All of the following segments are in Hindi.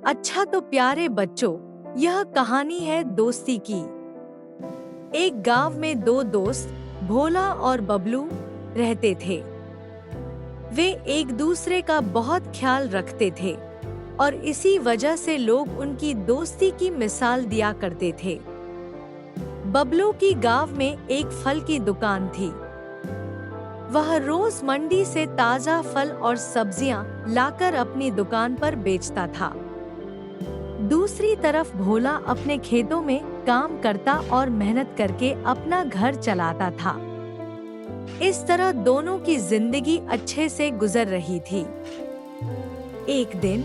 अच्छा तो प्यारे बच्चों, यह कहानी है दोस्ती की। एक गांव में दो दोस्त भोला और बबलू रहते थे। वे एक दूसरे का बहुत ख्याल रखते थे और इसी वजह से लोग उनकी दोस्ती की मिसाल दिया करते थे। बबलू की गांव में एक फल की दुकान थी। वह रोज मंडी से ताजा फल और सब्जियां लाकर अपनी दुकान पर बेचता था। दूसरी तरफ भोला अपने खेतों में काम करता और मेहनत करके अपना घर चलाता था। इस तरह दोनों की जिंदगी अच्छे से गुजर रही थी। एक दिन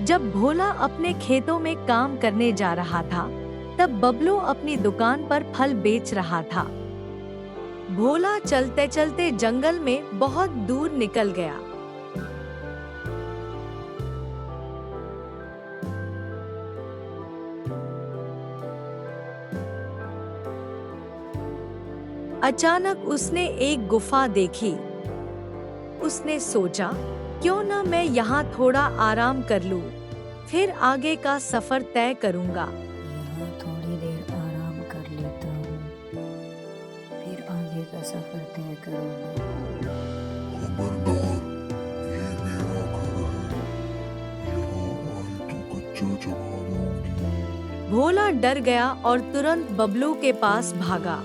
जब भोला अपने खेतों में काम करने जा रहा था, तब बबलू अपनी दुकान पर फल बेच रहा था। भोला चलते चलते जंगल में बहुत दूर निकल गया। अचानक उसने एक गुफा देखी। उसने सोचा, क्यों न मैं यहाँ थोड़ा आराम कर लूं, फिर आगे का सफर तय करूंगा। यहाँ थोड़ी देर आराम कर लेता हूँ, फिर आगे का सफर तय करूँगा। खबरदार, ये मेरा घर है। यहाँ आए तो कच्चा चबा दूंगी। भोला डर गया और तुरंत बबलू के पास भागा।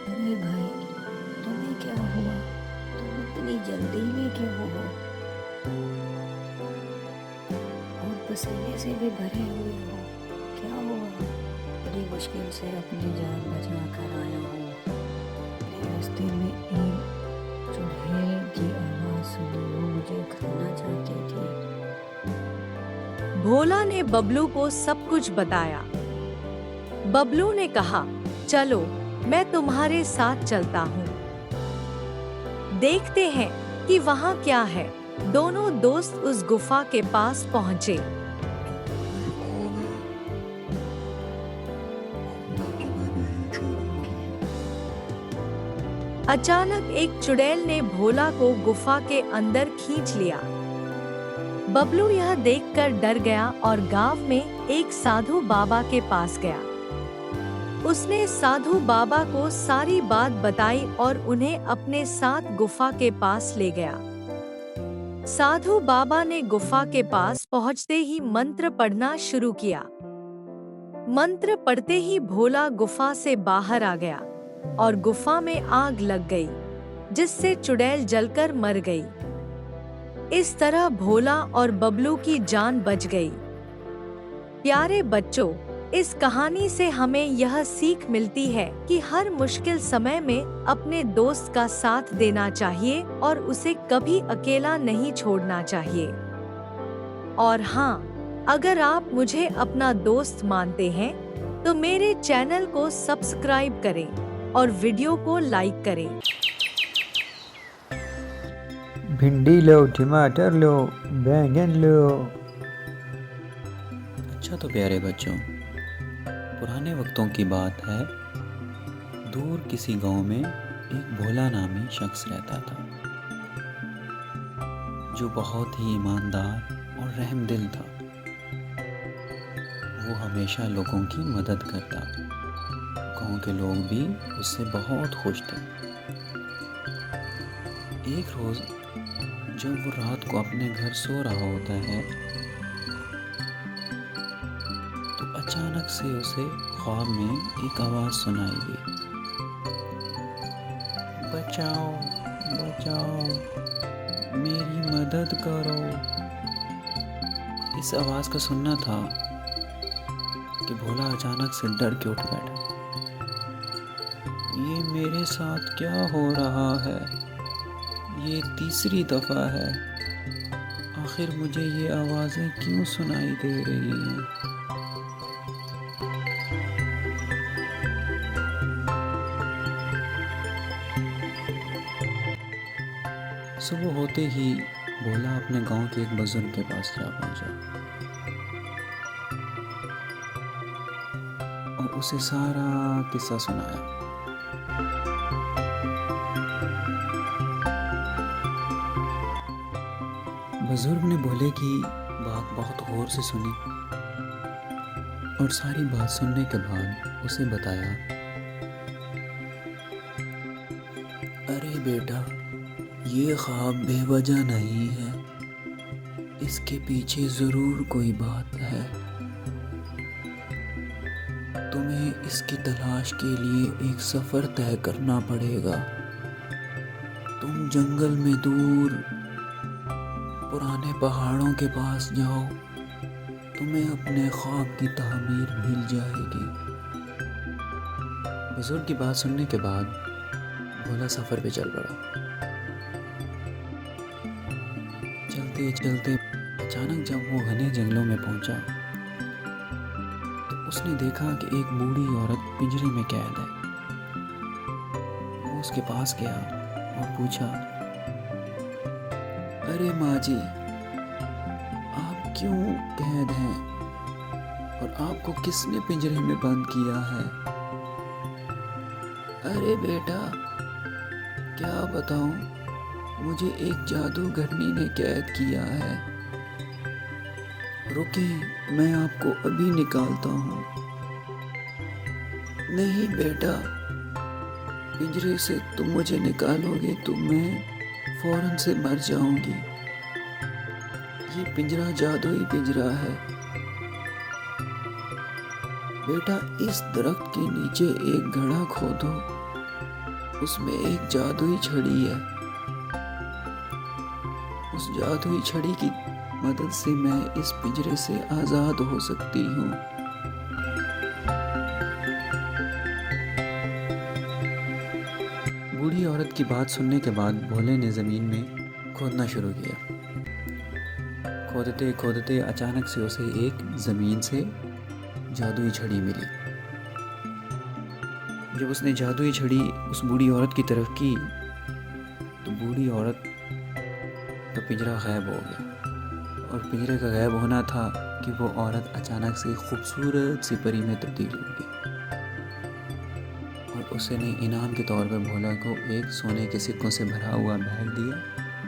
अरे भाई, तुम्हें क्या हुआ? तुम इतनी जल्दी में क्यों हो? और पसीने से भी भरे हुए हो। क्या हुआ? बड़ी मुश्किल से अपनी जान बचा कर आया हूँ। रास्ते में एक चुड़ैल की आवाज़ सुनी, वो मुझे खाना चाहती थी। भोला ने बबलू को सब कुछ बताया। बबलू ने कहा, चलो मैं तुम्हारे साथ चलता हूँ। देखते हैं कि वहाँ क्या है। दोनों दोस्त उस गुफा के पास पहुँचे। अचानक एक चुड़ैल ने भोला को गुफा के अंदर खींच लिया। बबलू यह देखकर डर गया और गांव में एक साधु बाबा के पास गया। उसने साधु बाबा को सारी बात बताई और उन्हें अपने साथ गुफा के पास ले गया। साधु बाबा ने गुफा के पास पहुंचते ही मंत्र पढ़ना शुरू किया। मंत्र पढ़ते ही भोला गुफा से बाहर आ गया और गुफा में आग लग गई, जिससे चुड़ैल जलकर मर गई। इस तरह भोला और बबलू की जान बच गई। प्यारे बच्चों, इस कहानी से हमें यह सीख मिलती है कि हर मुश्किल समय में अपने दोस्त का साथ देना चाहिए और उसे कभी अकेला नहीं छोड़ना चाहिए। और हाँ, अगर आप मुझे अपना दोस्त मानते हैं, तो मेरे चैनल को सब्सक्राइब करें और वीडियो को लाइक करें। भिंडी लो, टमाटर लो, बैंगन लो। अच्छा तो प्यारे बच्चों, पुराने वक्तों की बात है। दूर किसी गांव में एक भोला नामी शख्स रहता था, जो बहुत ही ईमानदार और रहमदिल था। वो हमेशा लोगों की मदद करता। गांव के लोग भी उससे बहुत खुश थे। एक रोज जब वो रात को अपने घर सो रहा होता है, तो अचानक से उसे ख्वाब में एक आवाज़ सुनाई दी। बचाओ, बचाओ, मेरी मदद करो। इस आवाज़ का सुनना था कि भोला अचानक से डर के उठ बैठा। ये मेरे साथ क्या हो रहा है? ये तीसरी दफ़ा है। आखिर मुझे ये आवाज़ें क्यों सुनाई दे रही हैं? सुबह होते ही भोला अपने गांव के एक बुजुर्ग के पास जा पहुंचा और उसे सारा किस्सा सुनाया। बुजुर्ग ने भोले की बात बहुत गौर से सुनी और सारी बात सुनने के बाद उसे बताया, अरे बेटा, ये ख्वाब बेवजह नहीं है, इसके पीछे ज़रूर कोई बात है। तुम्हें इसकी तलाश के लिए एक सफ़र तय करना पड़ेगा। तुम जंगल में दूर पुराने पहाड़ों के पास जाओ, तुम्हें अपने ख्वाब की तामीर मिल जाएगी। बुजुर्ग की बात सुनने के बाद भोला सफ़र पे चल पड़ा। चलते चलते अचानक जब वो घने जंगलों में पहुंचा तो उसने देखा कि एक बूढ़ी औरत पिंजरे में कैद है। वो उसके पास गया और पूछा, अरे माँ जी, आप क्यों कैद हैं और आपको किसने पिंजरे में बंद किया है? अरे बेटा, क्या बताऊं, मुझे एक जादूगरनी ने कैद किया है। रुके, मैं आपको अभी निकालता हूँ। नहीं बेटा, पिंजरे से तुम मुझे निकालोगे तो मैं फौरन से मर जाऊंगी। ये पिंजरा जादुई पिंजरा है। बेटा, इस दरख्त के नीचे एक घड़ा खोदो, उसमें एक जादुई छड़ी है। उस जादुई छड़ी की मदद से मैं इस पिंजरे से आज़ाद हो सकती हूँ। बूढ़ी औरत की बात सुनने के बाद भोले ने ज़मीन में खोदना शुरू किया। खोदते खोदते अचानक से उसे एक ज़मीन से जादुई छड़ी मिली। जब उसने जादुई छड़ी उस बूढ़ी औरत की तरफ की तो बूढ़ी औरत का पिंजरा गायब हो गया। और पिंजरे का गायब होना था कि वो औरत अचानक से खूबसूरत सी परी में तब्दील हो गई। और उसने इनाम के तौर पर भोला को एक सोने के सिक्कों से भरा हुआ बैग दिया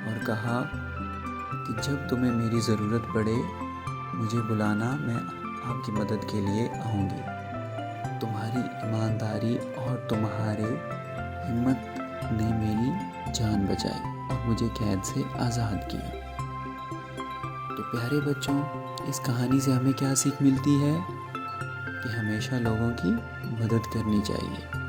और कहा कि जब तुम्हें मेरी ज़रूरत पड़े मुझे बुलाना, मैं आपकी मदद के लिए आऊँगी। तुम्हारी ईमानदारी और तुम्हारे हिम्मत ने मेरी जान बचाई और मुझे कैद से आज़ाद किया। तो प्यारे बच्चों, इस कहानी से हमें क्या सीख मिलती है कि हमेशा लोगों की मदद करनी चाहिए।